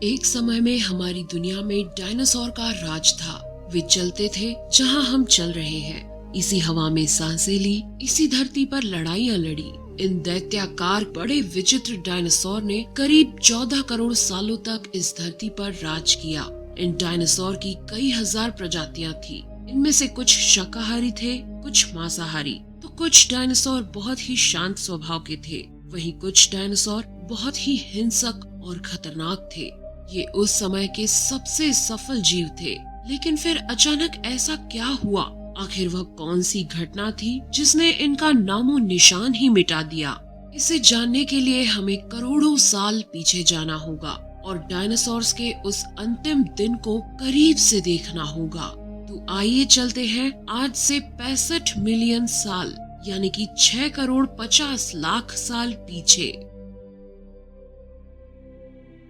एक समय में हमारी दुनिया में डायनासोर का राज था। वे चलते थे जहां हम चल रहे हैं, इसी हवा में सांसें ली, इसी धरती पर लड़ाइयां लड़ी। इन दैत्याकार बड़े विचित्र डायनासोर ने करीब 14 करोड़ सालों तक इस धरती पर राज किया। इन डायनासोर की कई हजार प्रजातियां थी। इनमें से कुछ शाकाहारी थे, कुछ मांसाहारी, तो कुछ डायनासोर बहुत ही शांत स्वभाव के थे। वहीं कुछ डायनासोर बहुत ही हिंसक और खतरनाक थे। ये उस समय के सबसे सफल जीव थे। लेकिन फिर अचानक ऐसा क्या हुआ? आखिर वह कौन सी घटना थी जिसने इनका नामो निशान ही मिटा दिया? इसे जानने के लिए हमें करोड़ों साल पीछे जाना होगा और डायनासोर्स के उस अंतिम दिन को करीब से देखना होगा। तो आइए चलते हैं आज से 65 मिलियन साल यानी कि 6 करोड़ 50 लाख साल पीछे।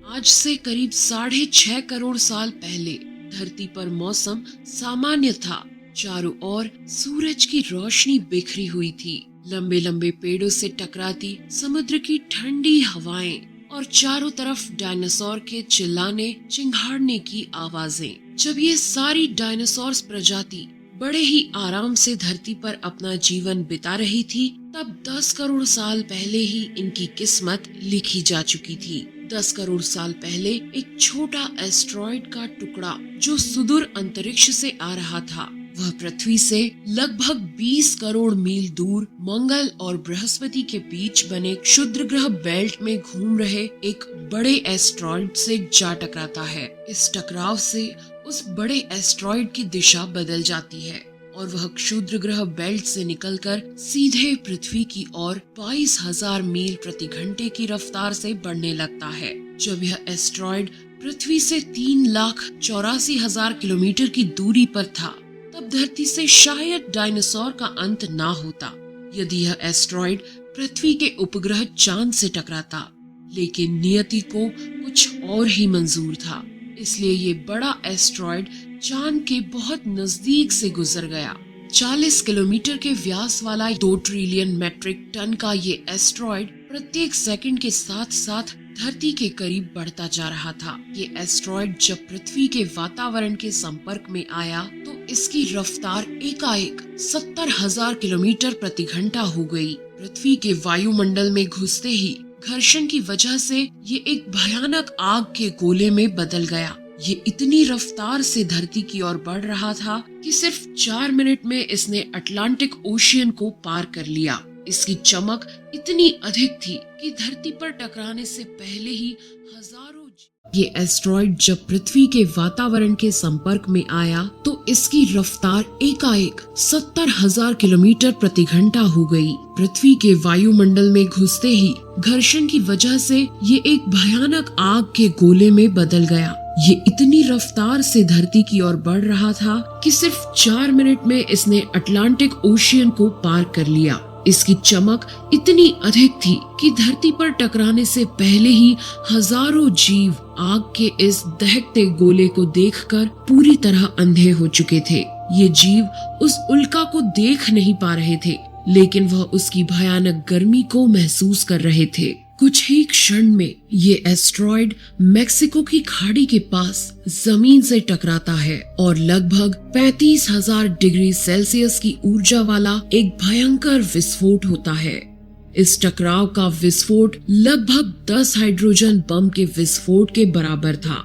आज से करीब 6.5 करोड़ साल पहले धरती पर मौसम सामान्य था। चारों ओर सूरज की रोशनी बिखरी हुई थी। लंबे लंबे पेड़ों से टकराती समुद्र की ठंडी हवाएं और चारों तरफ डायनासोर के चिल्लाने चिंघाड़ने की आवाजें। जब ये सारी डायनासोर्स प्रजाति बड़े ही आराम से धरती पर अपना जीवन बिता रही थी, तब 10 करोड़ साल पहले ही इनकी किस्मत लिखी जा चुकी थी। 10 करोड़ साल पहले एक छोटा एस्ट्रॉइड का टुकड़ा जो सुदूर अंतरिक्ष से आ रहा था, वह पृथ्वी से लगभग 20 करोड़ मील दूर मंगल और बृहस्पति के बीच बने क्षुद्र ग्रह बेल्ट में घूम रहे एक बड़े एस्ट्रॉइड से जा टकराता है। इस टकराव से उस बड़े एस्ट्रॉइड की दिशा बदल जाती है और वह क्षुद्र ग्रह बेल्ट से निकलकर सीधे पृथ्वी की ओर 22,000 मील प्रति घंटे की रफ्तार से बढ़ने लगता है। जब यह एस्ट्रॉइड पृथ्वी से 3,84,000 किलोमीटर की दूरी पर था, तब धरती से शायद डायनासोर का अंत ना होता यदि यह एस्ट्रॉइड पृथ्वी के उपग्रह चांद से टकराता। लेकिन नियति को कुछ और ही मंजूर था, इसलिए ये बड़ा एस्ट्रॉइड चांद के बहुत नजदीक से गुजर गया। 40 किलोमीटर के व्यास वाला 2 ट्रिलियन मेट्रिक टन का ये एस्ट्रॉइड प्रत्येक सेकंड के साथ साथ धरती के करीब बढ़ता जा रहा था। ये एस्ट्रॉइड जब पृथ्वी के वातावरण के संपर्क में आया तो इसकी रफ्तार एकाएक 70,000 किलोमीटर प्रति घंटा हो गई। पृथ्वी के वायुमंडल में घुसते ही घर्षण की वजह से ये एक भयानक आग के गोले में बदल गया। ये इतनी रफ्तार से धरती की ओर बढ़ रहा था कि सिर्फ 4 मिनट में इसने अटलांटिक ओशियन को पार कर लिया। इसकी चमक इतनी अधिक थी कि धरती पर टकराने से पहले ही हजारों ये एस्ट्रॉइड जब पृथ्वी के वातावरण के संपर्क में आया तो इसकी रफ्तार एकाएक 70,000 किलोमीटर प्रति घंटा हो गई। पृथ्वी के वायुमंडल में घुसते ही घर्षण की वजह से ये एक भयानक आग के गोले में बदल गया। ये इतनी रफ्तार से धरती की ओर बढ़ रहा था कि सिर्फ 4 मिनट में इसने अटलांटिक ओशियन को पार कर लिया। इसकी चमक इतनी अधिक थी कि धरती पर टकराने से पहले ही हजारों जीव आग के इस दहकते गोले को देखकर पूरी तरह अंधे हो चुके थे। ये जीव उस उल्का को देख नहीं पा रहे थे, लेकिन वह उसकी भयानक गर्मी को महसूस कर रहे थे। कुछ ही क्षण में ये एस्ट्रॉइड मेक्सिको की खाड़ी के पास जमीन से टकराता है और लगभग 35,000 डिग्री सेल्सियस की ऊर्जा वाला एक भयंकर विस्फोट होता है। इस टकराव का विस्फोट लगभग 10 हाइड्रोजन बम के विस्फोट के बराबर था।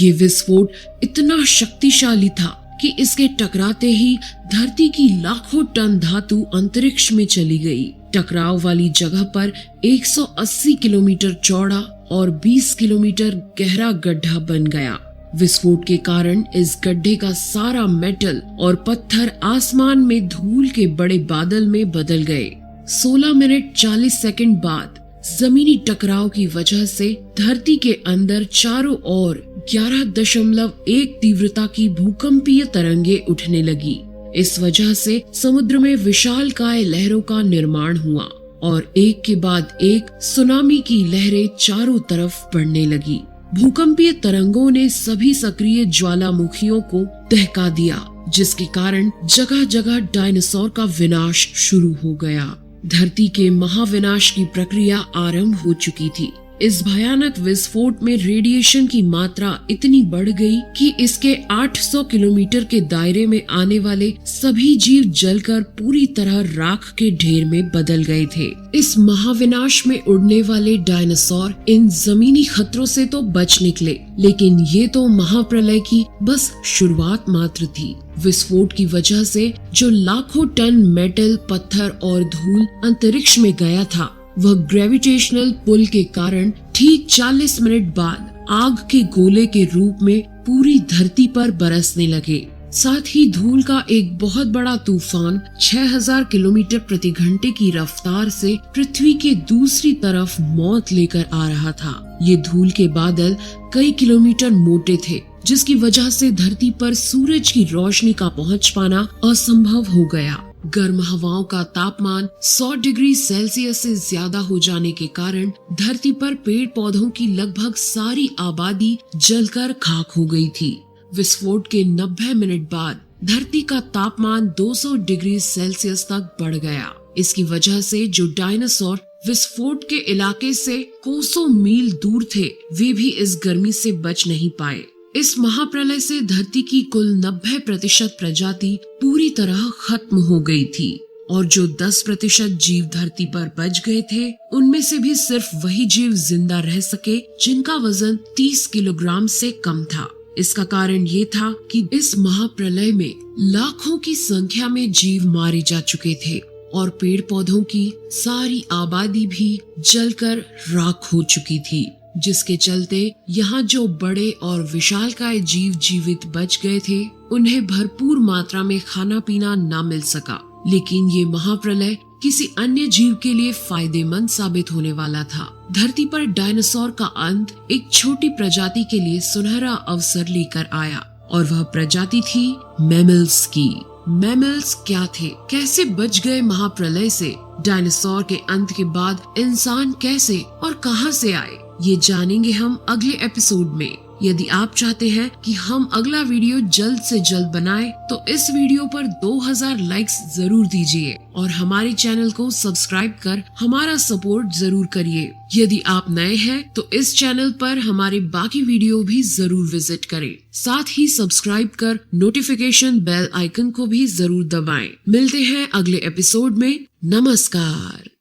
ये विस्फोट इतना शक्तिशाली था कि इसके टकराते ही धरती की लाखों टन धातु अंतरिक्ष में चली गई। टकराव वाली जगह पर 180 किलोमीटर चौड़ा और 20 किलोमीटर गहरा गड्ढा बन गया। विस्फोट के कारण इस गड्ढे का सारा मेटल और पत्थर आसमान में धूल के बड़े बादल में बदल गए। 16 मिनट 40 सेकंड बाद जमीनी टकराव की वजह से धरती के अंदर चारों ओर 11.1 तीव्रता की भूकंपीय तरंगे उठने लगी। इस वजह से समुद्र में विशालकाय लहरों का निर्माण हुआ और एक के बाद एक सुनामी की लहरें चारों तरफ बढ़ने लगी। भूकंपीय तरंगों ने सभी सक्रिय ज्वालामुखियों को दहका दिया, जिसके कारण जगह जगह डायनासोर का विनाश शुरू हो गया। धरती के महाविनाश की प्रक्रिया आरंभ हो चुकी थी। इस भयानक विस्फोट में रेडिएशन की मात्रा इतनी बढ़ गई कि इसके 800 किलोमीटर के दायरे में आने वाले सभी जीव जलकर पूरी तरह राख के ढेर में बदल गए थे। इस महाविनाश में उड़ने वाले डायनासोर इन जमीनी खतरों से तो बच निकले, लेकिन ये तो महाप्रलय की बस शुरुआत मात्र थी। विस्फोट की वजह से जो लाखों टन मेटल, पत्थर और धूल अंतरिक्ष में गया था, वह ग्रेविटेशनल पुल के कारण ठीक 40 मिनट बाद आग के गोले के रूप में पूरी धरती पर बरसने लगे। साथ ही धूल का एक बहुत बड़ा तूफान 6000 किलोमीटर प्रति घंटे की रफ्तार से पृथ्वी के दूसरी तरफ मौत लेकर आ रहा था। ये धूल के बादल कई किलोमीटर मोटे थे, जिसकी वजह से धरती पर सूरज की रोशनी का पहुंच पाना असंभव हो गया। गर्म हवाओं का तापमान 100 डिग्री सेल्सियस से ज्यादा हो जाने के कारण धरती पर पेड़ पौधों की लगभग सारी आबादी जलकर खाक हो गई थी। विस्फोट के 90 मिनट बाद धरती का तापमान 200 डिग्री सेल्सियस तक बढ़ गया। इसकी वजह से जो डायनासोर विस्फोट के इलाके से कोसों मील दूर थे, वे भी इस गर्मी से बच नहीं पाए। इस महाप्रलय से धरती की कुल 90% प्रजाति पूरी तरह खत्म हो गई थी और जो 10% जीव धरती पर बच गए थे, उनमें से भी सिर्फ वही जीव जिंदा रह सके जिनका वजन 30 किलोग्राम से कम था। इसका कारण ये था कि इस महाप्रलय में लाखों की संख्या में जीव मारे जा चुके थे और पेड़ पौधों की सारी आबादी भी जलकर राख हो चुकी थी, जिसके चलते यहाँ जो बड़े और विशालकाय जीव जीवित बच गए थे, उन्हें भरपूर मात्रा में खाना पीना न मिल सका। लेकिन ये महाप्रलय किसी अन्य जीव के लिए फायदेमंद साबित होने वाला था। धरती पर डायनासोर का अंत एक छोटी प्रजाति के लिए सुनहरा अवसर लेकर आया और वह प्रजाति थी मैमल्स की। मैमल्स क्या थे, कैसे बच गए महाप्रलय से, डायनासोर के अंत के बाद इंसान कैसे और कहां से आए, ये जानेंगे हम अगले एपिसोड में। यदि आप चाहते हैं कि हम अगला वीडियो जल्द से जल्द बनाएं, तो इस वीडियो पर 2000 लाइक्स जरूर दीजिए और हमारे चैनल को सब्सक्राइब कर हमारा सपोर्ट जरूर करिए। यदि आप नए हैं तो इस चैनल पर हमारे बाकी वीडियो भी जरूर विजिट करें। साथ ही सब्सक्राइब कर नोटिफिकेशन बेल आइकन को भी जरूर दबाएं। मिलते हैं अगले एपिसोड में। नमस्कार।